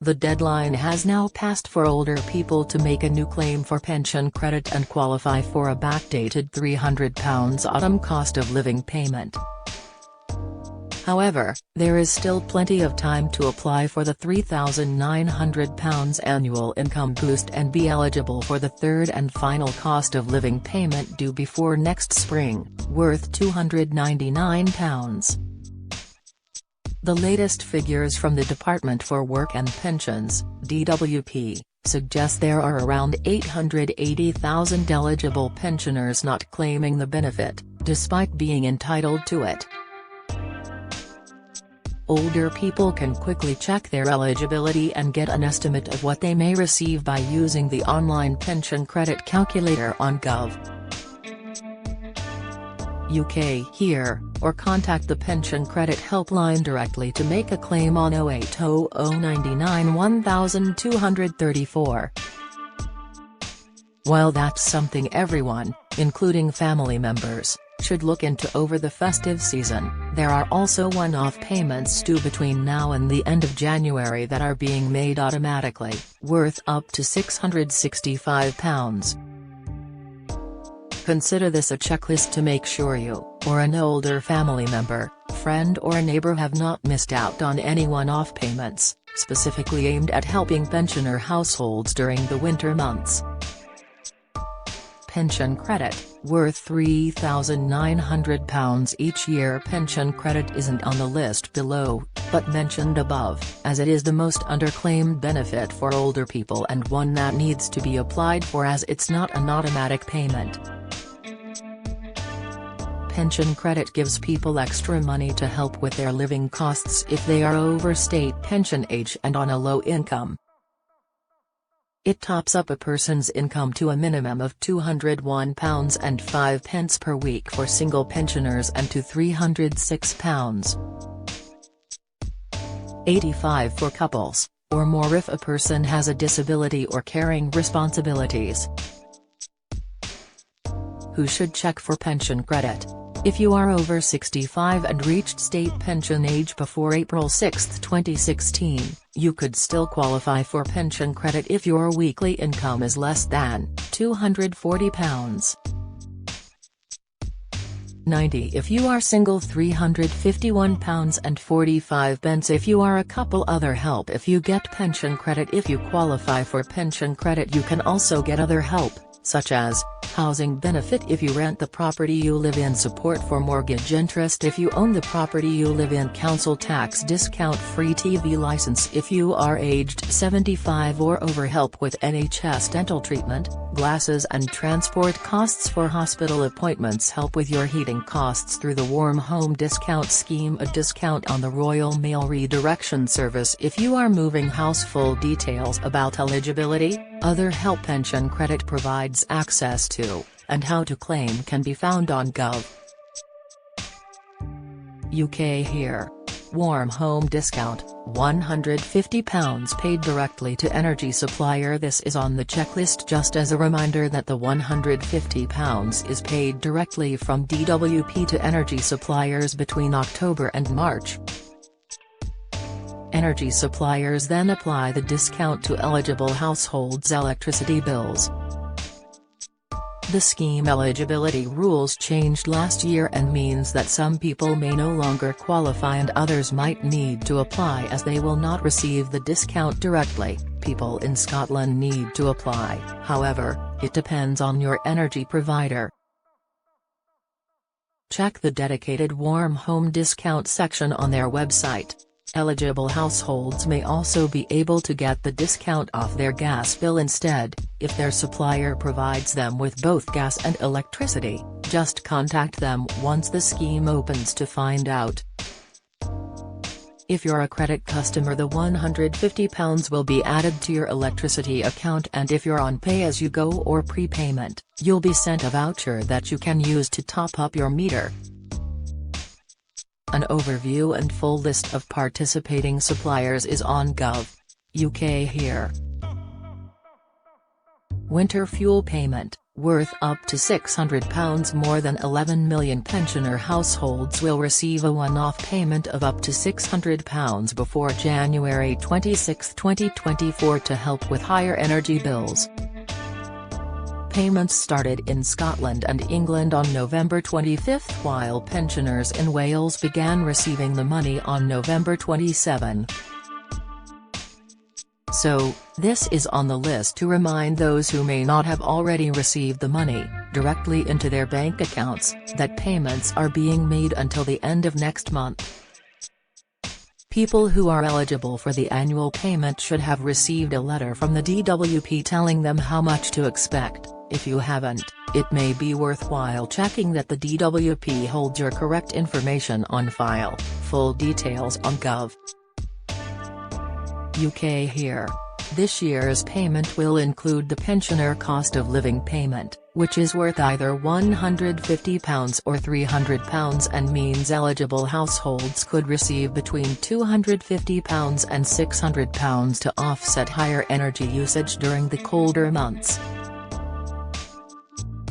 The deadline has now passed for older people to make a new claim for pension credit and qualify for a backdated £300 autumn cost of living payment. However, there is still plenty of time to apply for the £3,900 annual income boost and be eligible for the third and final cost of living payment due before next spring, worth £299. The latest figures from the Department for Work and Pensions, DWP, suggest there are around 880,000 eligible pensioners not claiming the benefit, despite being entitled to it. Older people can quickly check their eligibility and get an estimate of what they may receive by using the online pension credit calculator on Gov. UK here, or contact the Pension Credit Helpline directly to make a claim on 080099 1234. While that's something everyone, including family members, should look into over the festive season, there are also one-off payments due between now and the end of January that are being made automatically, worth up to £665. Consider this a checklist to make sure you, or an older family member, friend or neighbor have not missed out on any one-off payments, specifically aimed at helping pensioner households during the winter months. Pension credit, worth £3,900 each year. Pension credit isn't on the list below, but mentioned above, as it is the most underclaimed benefit for older people and one that needs to be applied for as it's not an automatic payment. Pension credit gives people extra money to help with their living costs if they are over state pension age and on a low income. It tops up a person's income to a minimum of £201.05 per week for single pensioners and to £306.85 for couples, or more if a person has a disability or caring responsibilities. Who should check for pension credit? If you are over 65 and reached state pension age before April 6, 2016, you could still qualify for pension credit if your weekly income is less than £240.90 if you are single, £351.45 if you are a couple. Other help if you get pension credit. If you qualify for pension credit, you can also get other help, such as housing benefit if you rent the property you live in, support for mortgage interest if you own the property you live in, council tax discount, free TV license if you are aged 75 or over, help with NHS dental treatment, glasses and transport costs for hospital appointments, help with your heating costs through the Warm Home Discount Scheme, a discount on the Royal Mail Redirection Service if you are moving house. Full details about eligibility, other help pension credit provides access to, and how to claim can be found on Gov. UK here. Warm home discount, £150 paid directly to energy supplier. This is on the checklist. Just as a reminder that the £150 is paid directly from DWP to energy suppliers between October and March. Energy suppliers then apply the discount to eligible households' electricity bills. The scheme eligibility rules changed last year and means that some people may no longer qualify and others might need to apply as they will not receive the discount directly. People in Scotland need to apply, however, it depends on your energy provider. Check the dedicated Warm Home Discount section on their website. Eligible households may also be able to get the discount off their gas bill instead, if their supplier provides them with both gas and electricity. Just contact them once the scheme opens to find out. If you're a credit customer, the £150 will be added to your electricity account, and if you're on pay-as-you-go or prepayment, you'll be sent a voucher that you can use to top up your meter. An overview and full list of participating suppliers is on Gov. UK here. Winter fuel payment, worth up to £600. More than 11 million pensioner households will receive a one-off payment of up to £600 before January 26, 2024 to help with higher energy bills. Payments started in Scotland and England on November 25, while pensioners in Wales began receiving the money on November 27. So, this is on the list to remind those who may not have already received the money, directly into their bank accounts, that payments are being made until the end of next month. People who are eligible for the annual payment should have received a letter from the DWP telling them how much to expect. If you haven't, it may be worthwhile checking that the DWP holds your correct information on file. Full details on Gov. UK here. This year's payment will include the pensioner cost of living payment, which is worth either £150 or £300 and means eligible households could receive between £250 and £600 to offset higher energy usage during the colder months.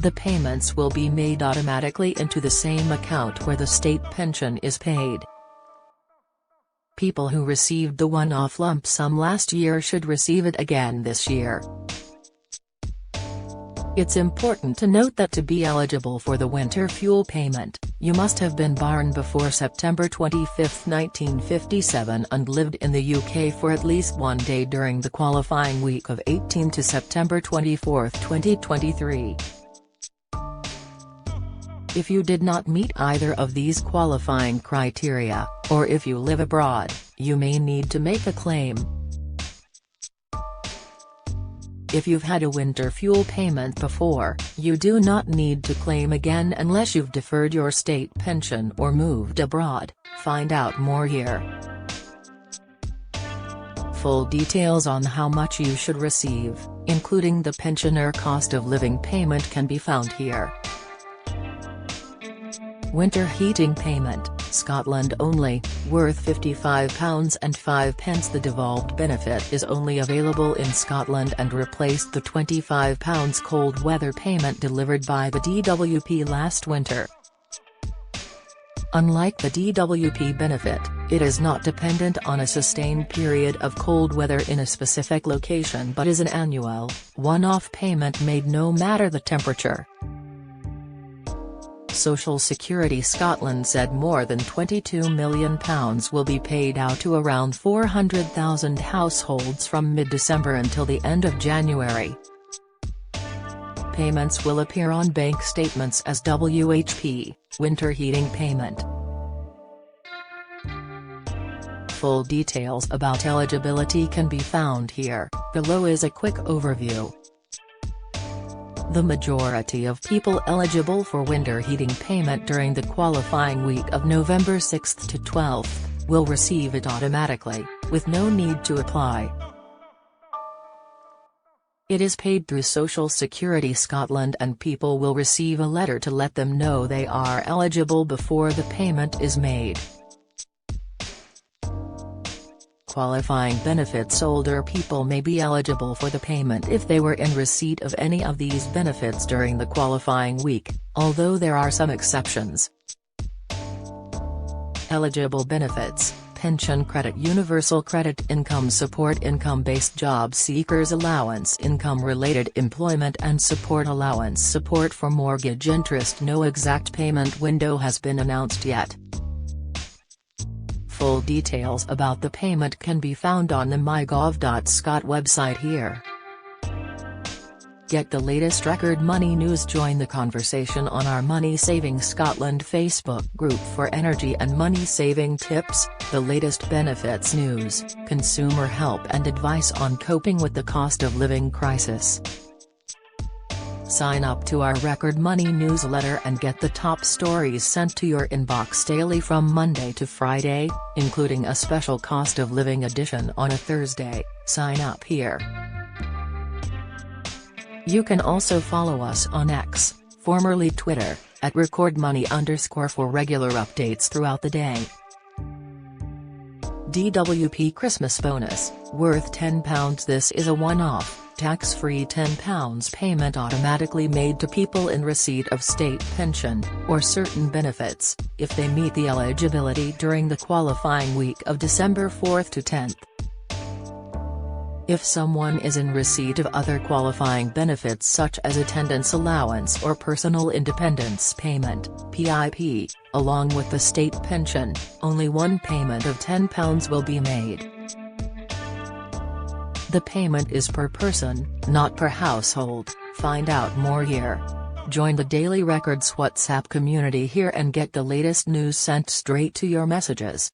The payments will be made automatically into the same account where the state pension is paid. People who received the one-off lump sum last year should receive it again this year. It's important to note that to be eligible for the winter fuel payment, you must have been born before September 25, 1957 and lived in the UK for at least one day during the qualifying week of 18 to September 24, 2023. If you did not meet either of these qualifying criteria, or if you live abroad, you may need to make a claim. If you've had a winter fuel payment before, you do not need to claim again unless you've deferred your state pension or moved abroad. Find out more here. Full details on how much you should receive, including the pensioner cost of living payment, can be found here. Winter heating payment, Scotland only, worth £55.05. The devolved benefit is only available in Scotland and replaced the £25 cold weather payment delivered by the DWP last winter. Unlike the DWP benefit, it is not dependent on a sustained period of cold weather in a specific location but is an annual, one-off payment made no matter the temperature. Social Security Scotland said more than £22 million will be paid out to around 400,000 households from mid-December until the end of January. Payments will appear on bank statements as WHP, winter heating payment. Full details about eligibility can be found here. Below is a quick overview. The majority of people eligible for winter heating payment during the qualifying week of November 6 to 12 will receive it automatically, with no need to apply. It is paid through Social Security Scotland and people will receive a letter to let them know they are eligible before the payment is made. Qualifying benefits: older people may be eligible for the payment if they were in receipt of any of these benefits during the qualifying week, although there are some exceptions. Eligible benefits: pension credit, universal credit, income support, income-based job seekers allowance, income-related employment and support allowance, support for mortgage interest. No exact payment window has been announced yet. Full details about the payment can be found on the mygov.scot website here. Get the latest record money news. Join the conversation on our Money Saving Scotland Facebook group for energy and money saving tips, the latest benefits news, consumer help and advice on coping with the cost of living crisis. Sign up to our Record Money newsletter and get the top stories sent to your inbox daily from Monday to Friday, including a special cost of living edition on a Thursday. Sign up here. You can also follow us on X, formerly Twitter, at @recordmoney_ for regular updates throughout the day. DWP Christmas bonus, worth £10. This is a one-off, tax-free £10 payment automatically made to people in receipt of state pension, or certain benefits, if they meet the eligibility during the qualifying week of December 4th to 10th. If someone is in receipt of other qualifying benefits such as attendance allowance or personal independence payment (PIP), along with the state pension, only one payment of £10 will be made. The payment is per person, not per household. Find out more here. Join the Daily Records WhatsApp community here and get the latest news sent straight to your messages.